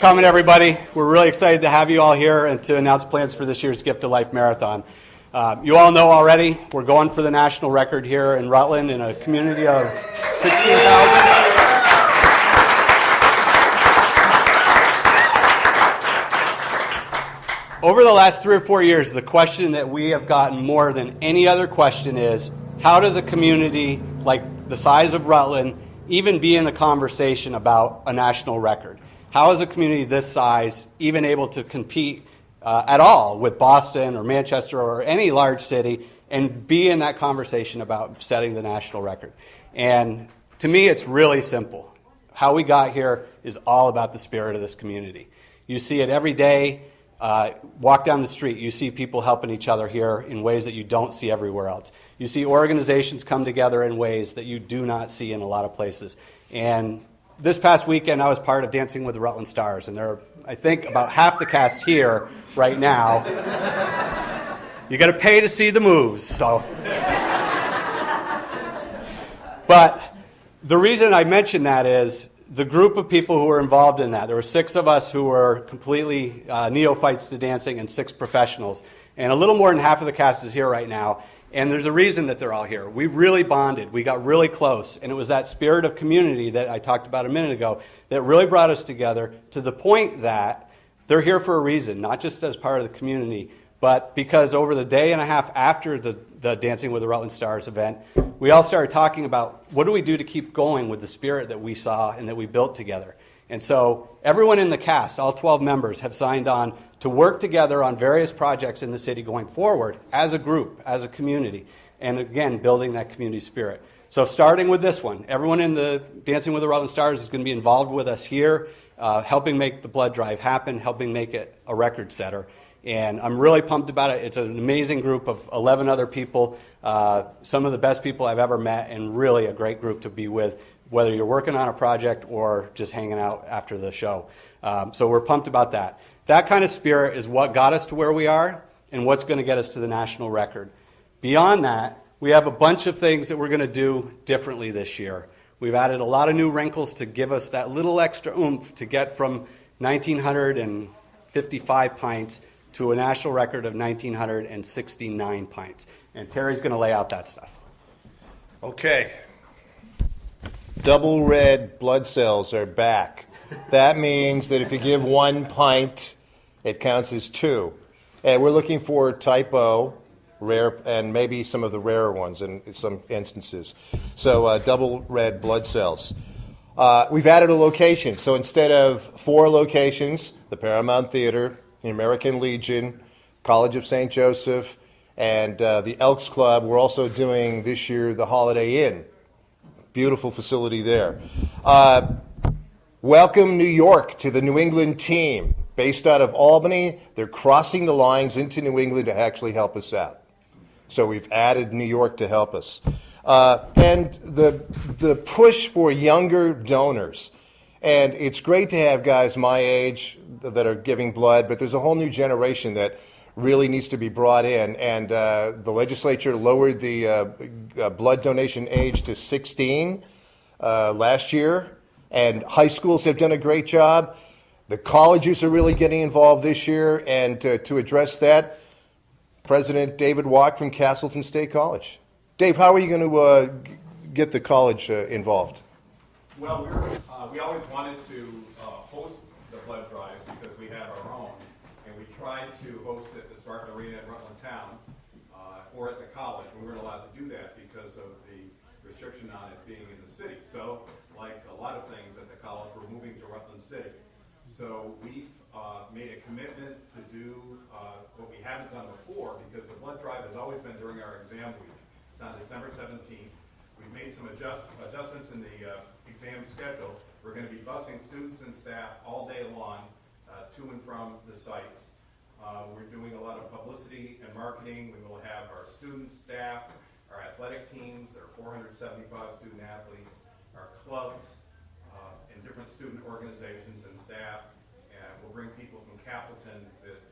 Coming, everybody. We're really excited to have you all here and to announce plans for this year's Gift of Life Marathon. You all know already, we're going for the national record here in Rutland in a community of 16,000. Over the last 3 or 4 years, the question that we have gotten more than any other question is, how does a community like the size of Rutland even be in a conversation about a national record? How is a community this size even able to compete at all with Boston or Manchester or any large city and be in that conversation about setting the national record? And to me, it's really simple. How we got here is all about the spirit of this community. You see it every day. Walk down the street, you see people helping each other here in ways that you don't see everywhere else. You see organizations come together in ways that you do not see in a lot of places. And this past weekend, I was part of Dancing with the Rutland Stars, and there are, I think, about half the cast here right now. You got to pay to see the moves, so. But the reason I mention that is the group of people who were involved in that. There were 6 of us who were completely neophytes to dancing and 6 professionals. And a little more than half of the cast is here right now. And there's a reason that they're all here. We really bonded. We got really close. And it was that spirit of community that I talked about a minute ago that really brought us together to the point that they're here for a reason, not just as part of the community, but because over the day and a half after the Dancing with the Rutland Stars event, we all started talking about what do we do to keep going with the spirit that we saw and that we built together. And so everyone in the cast, all 12 members, have signed on to work together on various projects in the city going forward as a group, as a community, and again, building that community spirit. So starting with this one, everyone in the Dancing with the Rutland Stars is going to be involved with us here, helping make the blood drive happen, helping make it a record setter. And I'm really pumped about it. It's an amazing group of 11 other people, some of the best people I've ever met, and really a great group to be with, whether you're working on a project or just hanging out after the show. So we're pumped about that. That kind of spirit is what got us to where we are and what's going to get us to the national record. Beyond that, we have a bunch of things that we're going to do differently this year. We've added a lot of new wrinkles to give us that little extra oomph to get from 1,955 pints to a national record of 1,969 pints. And Terry's going to lay out that stuff. Okay. Double red blood cells are back. That means that if you give 1 pint, it counts as 2. And we're looking for type O, rare, and maybe some of the rarer ones in some instances. So double red blood cells. We've added a location. So instead of 4 locations, the Paramount Theater, the American Legion, College of St. Joseph, and the Elks Club, we're also doing this year the Holiday Inn. Beautiful facility there. Welcome New York to the New England team. Based out of Albany, they're crossing the lines into New England to actually help us out. So we've added New York to help us. And the push for younger donors. And it's great to have guys my age that are giving blood, but there's a whole new generation that really needs to be brought in. And the legislature lowered the blood donation age to 16 last year. And high schools have done a great job. The colleges are really getting involved this year. And to address that, President David Watt from Castleton State College. Dave, how are you going to get the college involved? Well, we always wanted to host the blood drive because we have our own, and we tried to host it at the Spartan Arena at Rutland Town or at the college. We weren't allowed to do that because of the restriction on it being in the city. So, like a lot of things at the college, we're moving to Rutland City. So we've made a commitment to do what we haven't done before because the blood drive has always been during our exam week. It's on December 17th. We've made some adjustments in the exam schedule. We're going to be busing students and staff all day long to and from the sites. We're doing a lot of publicity and marketing. We will have our students, staff, our athletic teams. There are 475 student athletes, our clubs, and different student organizations and staff. And we'll bring people from Castleton,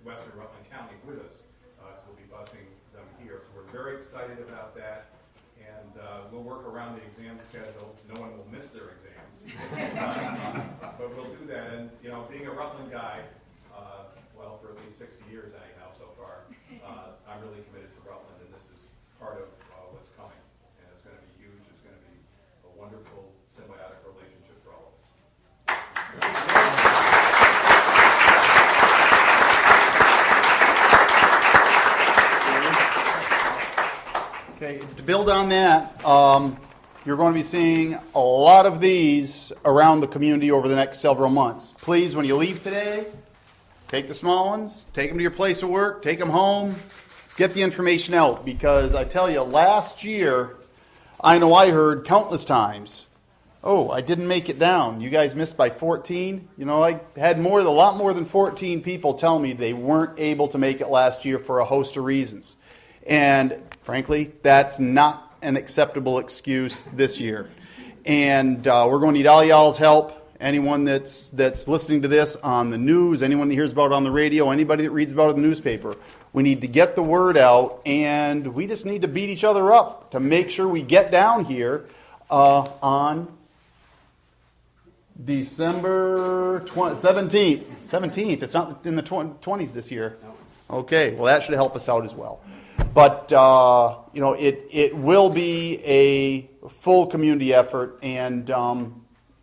Western Rutland County with us. We'll be busing them here. So we're very excited about that. And we'll work around the exam schedule. No one will miss their exams. but we'll do that. And, you know, being a Rutland guy, well, for at least 60 years anyhow so far, I'm really committed to Rutland, and this is part of what's coming. And it's going to be huge. It's going to be a wonderful symbiotic relationship for all of us. Okay, to build on that, you're going to be seeing a lot of these around the community over the next several months. Please, when you leave today, take the small ones, take them to your place of work, take them home, get the information out. Because I tell you, last year, I know I heard countless times, oh, I didn't make it down. You guys missed by 14. You know, I had a lot more than 14 people tell me they weren't able to make it last year for a host of reasons. And frankly, that's not an acceptable excuse this year. And we're going to need all y'all's help. Anyone that's listening to this on the news, anyone that hears about it on the radio, anybody that reads about it in the newspaper, we need to get the word out, and we just need to beat each other up to make sure we get down here on December 17th. 17th. It's not in the 20s this year. Okay, well, that should help us out as well. But, you know, it will be a full community effort, and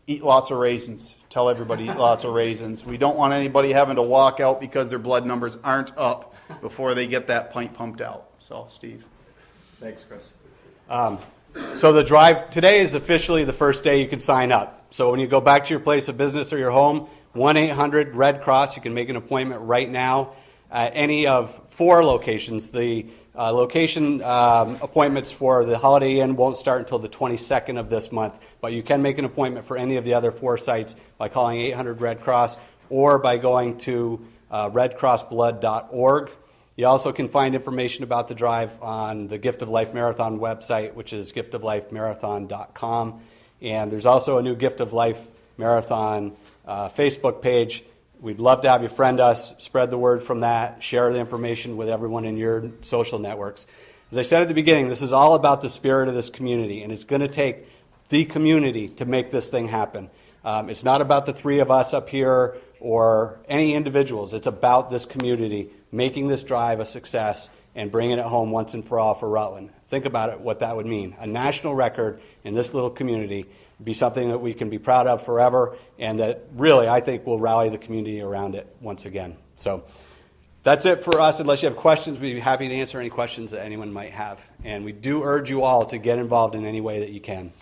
eat lots of raisins. Tell everybody eat lots of raisins. We don't want anybody having to walk out because their blood numbers aren't up before they get that pint pumped out. So, Steve. Thanks, Chris. So the drive, today is officially the first day you can sign up. So when you go back to your place of business or your home, 1-800-RED Cross, you can make an appointment right now at any of 4 locations. The location appointments for the Holiday Inn won't start until the 22nd of this month, but you can make an appointment for any of the other 4 sites by calling 800-RED Cross or by going to redcrossblood.org. You also can find information about the drive on the Gift of Life Marathon website, which is giftoflifemarathon.com. And there's also a new Gift of Life Marathon Facebook page. We'd love to have you friend us, spread the word from that, share the information with everyone in your social networks. As I said at the beginning, this is all about the spirit of this community, and it's going to take the community to make this thing happen. It's not about the 3 of us up here or any individuals. It's about this community making this drive a success and bringing it home once and for all for Rutland. Think about it, what that would mean. A national record in this little community would be something that we can be proud of forever, and that really, I think, will rally the community around it once again. So that's it for us. Unless you have questions, we'd be happy to answer any questions that anyone might have. And we do urge you all to get involved in any way that you can.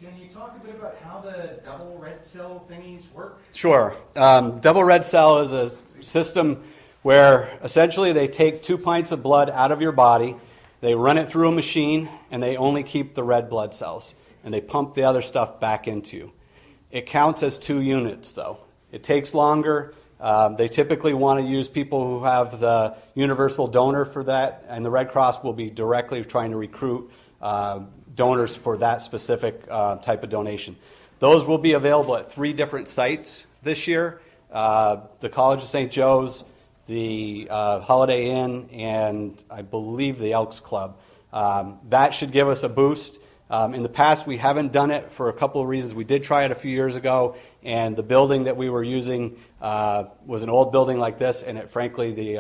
Can you talk a bit about how the double red cell thingies work? Sure. Double red cell is a system where essentially they take 2 pints of blood out of your body, they run it through a machine, and they only keep the red blood cells, and they pump the other stuff back into you. It counts as 2 units, though. It takes longer. They typically want to use people who have the universal donor for that, and the Red Cross will be directly trying to recruit donors for that specific type of donation. Those will be available at 3 different sites this year. The College of St. Joe's, the Holiday Inn, and I believe the Elks Club. That should give us a boost. In the past, we haven't done it for a couple of reasons. We did try it a few years ago, and the building that we were using was an old building like this, and frankly,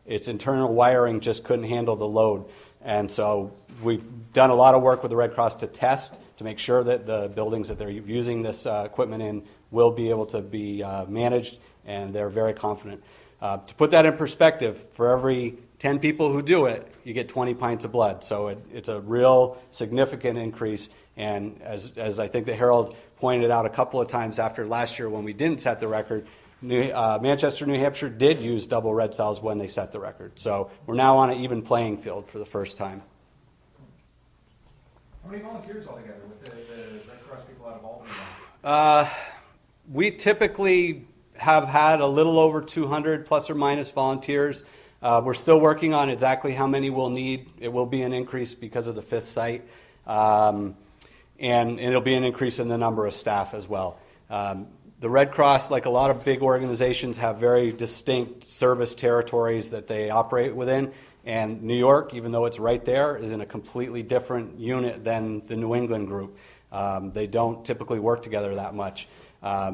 its internal wiring just couldn't handle the load. And so we've done a lot of work with the Red Cross to test, to make sure that the buildings that they're using this equipment in will be able to be managed, and they're very confident. To put that in perspective, for every 10 people who do it, you get 20 pints of blood. So it's a real significant increase. And as I think the Herald pointed out a couple of times after last year when we didn't set the record, Manchester, New Hampshire did use double red cells when they set the record. So we're now on an even playing field for the first time. How many volunteers altogether with the Red Cross people out of Albany? We typically have had a little over 200 plus or minus volunteers. We're still working on exactly how many we'll need. It will be an increase because of the 5th site. And it'll be an increase in the number of staff as well. The Red Cross, like a lot of big organizations, have very distinct service territories that they operate within. And New York, even though it's right there, is in a completely different unit than the New England group. They don't typically work together that much.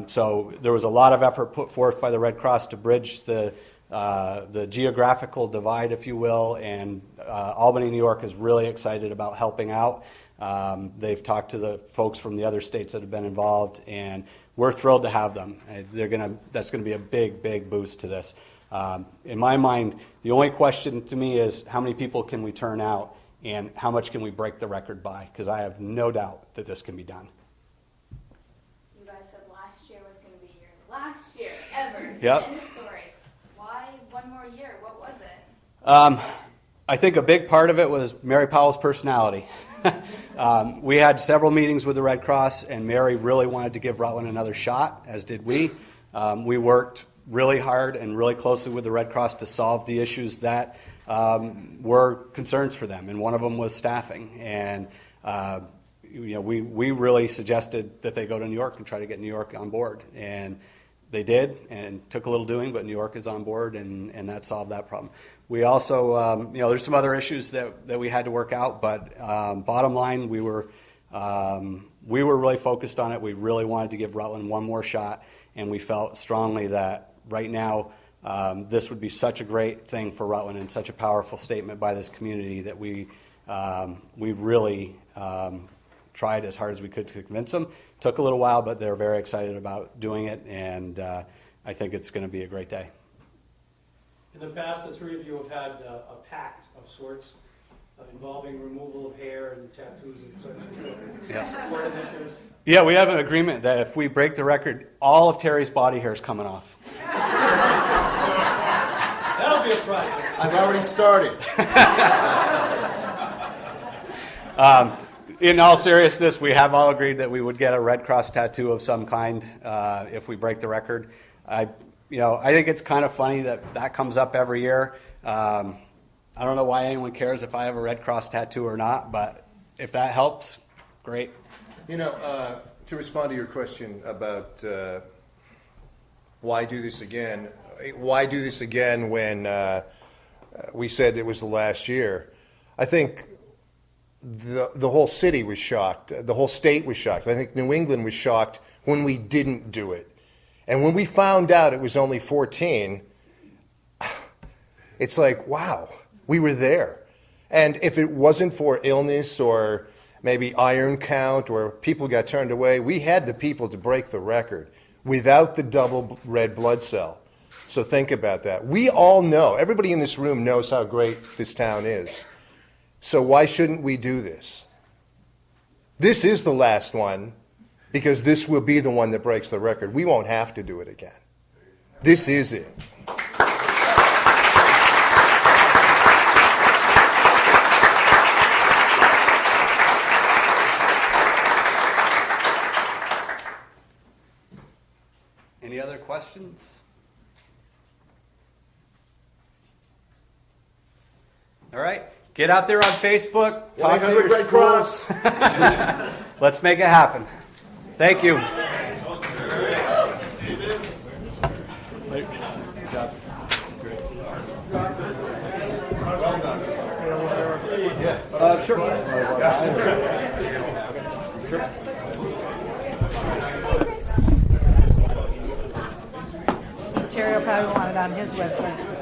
So there was a lot of effort put forth by the Red Cross to bridge the geographical divide, if you will, and Albany, New York is really excited about helping out. They've talked to the folks from the other states that have been involved, and we're thrilled to have them. That's going to be a big, big boost to this. In my mind, the only question to me is how many people can we turn out, and how much can we break the record by? Because I have no doubt that this can be done. You guys said last year was going to be your last year ever. Yep. End of story. Why one more year? What was it? I think a big part of it was Mary Powell's personality. We had several meetings with the Red Cross, and Mary really wanted to give Rutland another shot, as did we. We worked really hard and really closely with the Red Cross to solve the issues that were concerns for them, and one of them was staffing. And we really suggested that they go to New York and try to get New York on board, and they did, and took a little doing, but New York is on board, and that solved that problem. We also, there's some other issues that we had to work out, but bottom line, we were really focused on it. We really wanted to give Rutland one more shot, and we felt strongly that right now this would be such a great thing for Rutland and such a powerful statement by this community that we really tried as hard as we could to convince them. Took a little while, but they're very excited about doing it, and I think it's going to be a great day. In the past, the three of you have had a pact of sorts involving removal of hair and tattoos and such. Yeah. What initiatives? Yeah, we have an agreement that if we break the record, all of Terry's body hair is coming off. That'll be a project. I've already started. In all seriousness, we have all agreed that we would get a Red Cross tattoo of some kind if we break the record. I think it's kind of funny that comes up every year. I don't know why anyone cares if I have a Red Cross tattoo or not, but if that helps, great. To respond to your question about why do this again? Why do this again when we said it was the last year? I think the whole city was shocked. The whole state was shocked. I think New England was shocked when we didn't do it. And when we found out it was only 14, it's like, wow, we were there. And if it wasn't for illness or maybe iron count or people got turned away, we had the people to break the record without the double red blood cell. So think about that. We all know, everybody in this room knows how great this town is. So why shouldn't we do this? This is the last one because this will be the one that breaks the record. We won't have to do it again. This is it. Any other questions? All right. Get out there on Facebook. Talk to your Red schools. Cross. Let's make it happen. Thank you. Sure. Terry will probably want it on his website.